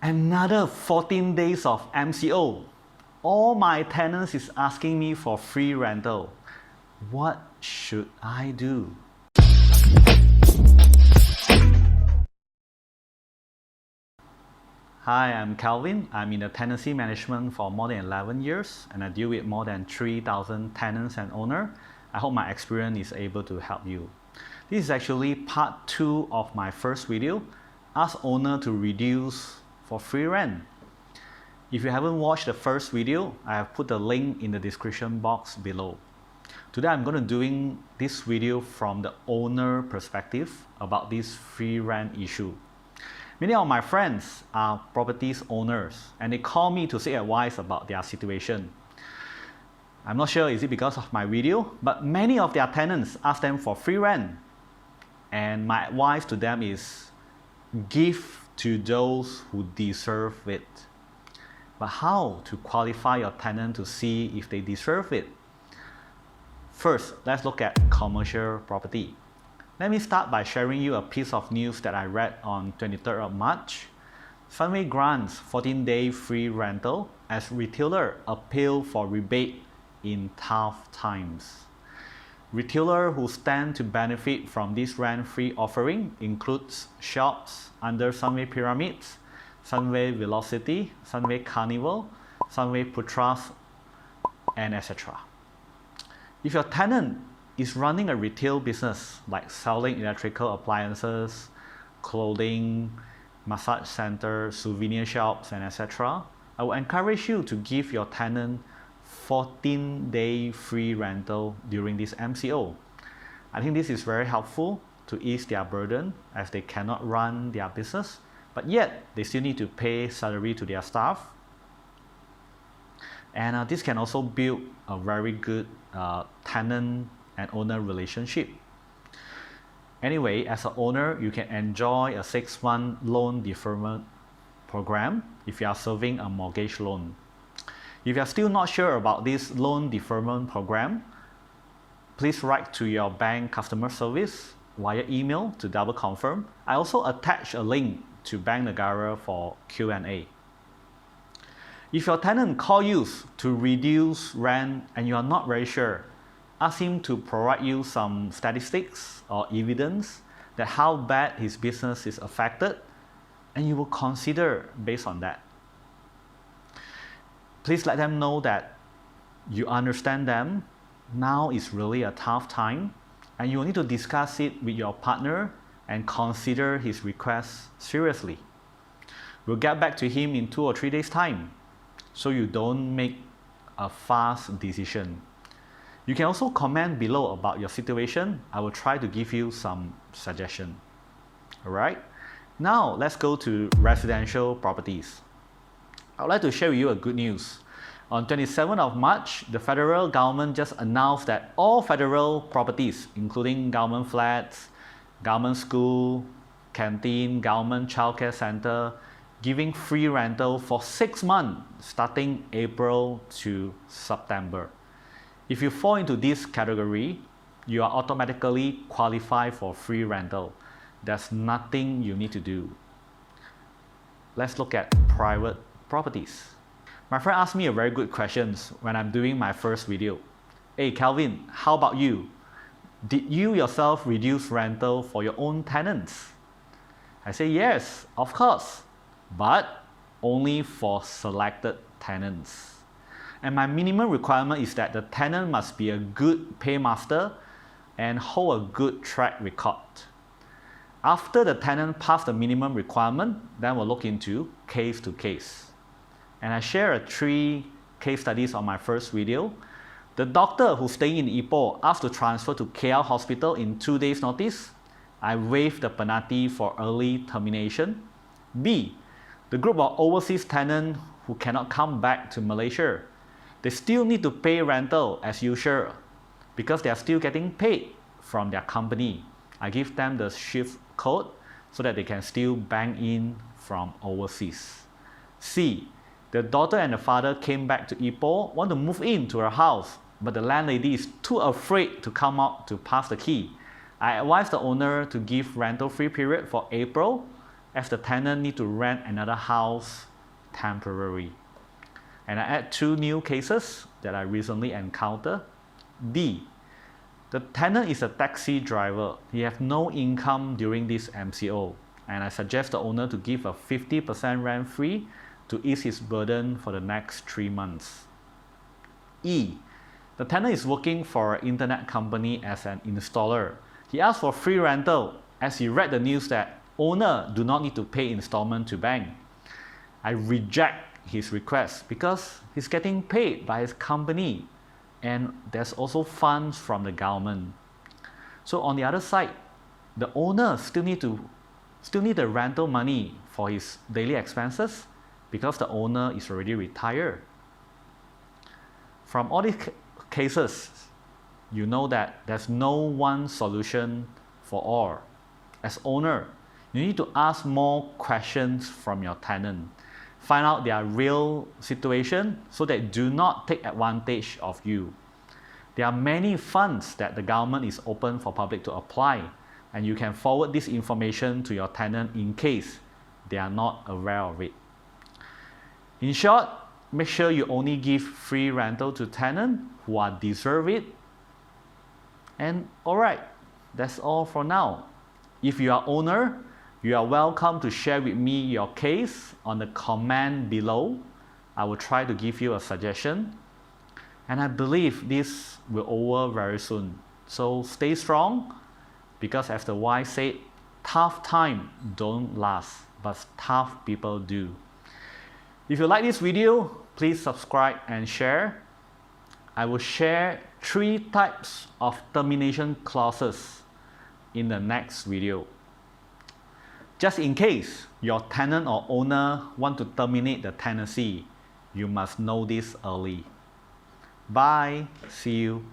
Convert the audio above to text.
Another 14 days of MCO. All my tenants is asking me for free rental. What should I do? Hi, I'm Calvin. I'm in the tenancy management for more than 11 years and I deal with more than 3,000 tenants and owners. I hope my experience is able to help you. This is actually part 2 of my first video, Ask Owner to Reduce for Free Rent. If you haven't watched the first video, I have put the link in the description box below. Today I'm going to doing this video from the owner perspective about this free rent issue. Many of my friends are properties owners and they call me to seek advice about their situation. I'm not sure is it because of my video, but many of their tenants ask them for free rent. And my advice to them is give to those who deserve it. But how to qualify your tenant to see if they deserve it? First, let's look at commercial property. Let me start by sharing you a piece of news that I read on 23rd of March. Sunway grants 14-day free rental as retailer appeal for rebate in tough times. Retailers who stand to benefit from this rent-free offering includes shops under Sunway Pyramids, Sunway Velocity, Sunway Carnival, Sunway Putras, and etc. If your tenant is running a retail business like selling electrical appliances, clothing, massage centers, souvenir shops, and etc., I will encourage you to give your tenant 14-day free rental during this MCO. I think this is very helpful to ease their burden as they cannot run their business, but yet they still need to pay salary to their staff. And this can also build a very good tenant and owner relationship. Anyway, as an owner, you can enjoy a 6-month loan deferment program if you are serving a mortgage loan. If you are still not sure about this loan deferment program, please write to your bank customer service via email to double confirm. I also attach a link to Bank Negara for Q&A. If your tenant calls you to reduce rent and you are not very sure, ask him to provide you some statistics or evidence that how bad his business is affected, and you will consider based on that. Please let them know that you understand them. Now is really a tough time and you will need to discuss it with your partner and consider his request seriously. We'll get back to him in 2 or 3 days' time so you don't make a fast decision. You can also comment below about your situation. I will try to give you some suggestion. Alright, now let's go to residential properties. I would like to share with you a good news. On 27th of March, the federal government just announced that all federal properties, including government flats, government school, canteen, government childcare center, giving free rental for 6 months starting April to September. If you fall into this category, you are automatically qualified for free rental. There's nothing you need to do. Let's look at private properties. My friend asked me a very good question when I'm doing my first video. Hey Calvin, how about you? Did you yourself reduce rental for your own tenants? I say yes, of course, but only for selected tenants. And my minimum requirement is that the tenant must be a good paymaster and hold a good track record. After the tenant passed the minimum requirement, then we'll look into case to case. And I share 3 case studies on my first video. The doctor who's staying in Ipoh asked to transfer to KL hospital in 2 days notice. I waived the penalty for early termination. B, the group of overseas tenants who cannot come back to Malaysia. They still need to pay rental as usual because they are still getting paid from their company. I give them the shift code so that they can still bank in from overseas. C, the daughter and the father came back to Ipoh, want to move into her house, but the landlady is too afraid to come out to pass the key. I advise the owner to give rental free period for April as the tenant need to rent another house temporarily. And I add 2 new cases that I recently encountered. D. The tenant is a taxi driver. He has no income during this MCO, and I suggest the owner to give a 50% rent free to ease his burden for the next 3 months. E. The tenant is working for an internet company as an installer. He asked for free rental as he read the news that owner do not need to pay installment to bank. I reject his request because he's getting paid by his company and there's also funds from the government. So on the other side, the owner still need the rental money for his daily expenses because the owner is already retired. From all these cases, you know that there's no one solution for all. As owner, you need to ask more questions from your tenant. Find out their real situation so they do not take advantage of you. There are many funds that the government is open for public to apply, and you can forward this information to your tenant in case they are not aware of it. In short, make sure you only give free rental to tenants who are deserve it. And alright, that's all for now. If you are owner, you are welcome to share with me your case on the comment below. I will try to give you a suggestion. And I believe this will over very soon. So stay strong, because as the wise said, tough time don't last, but tough people do. If you like this video, please subscribe and share. I will share 3 types of termination clauses in the next video. Just in case your tenant or owner want to terminate the tenancy, you must know this early. Bye. See you.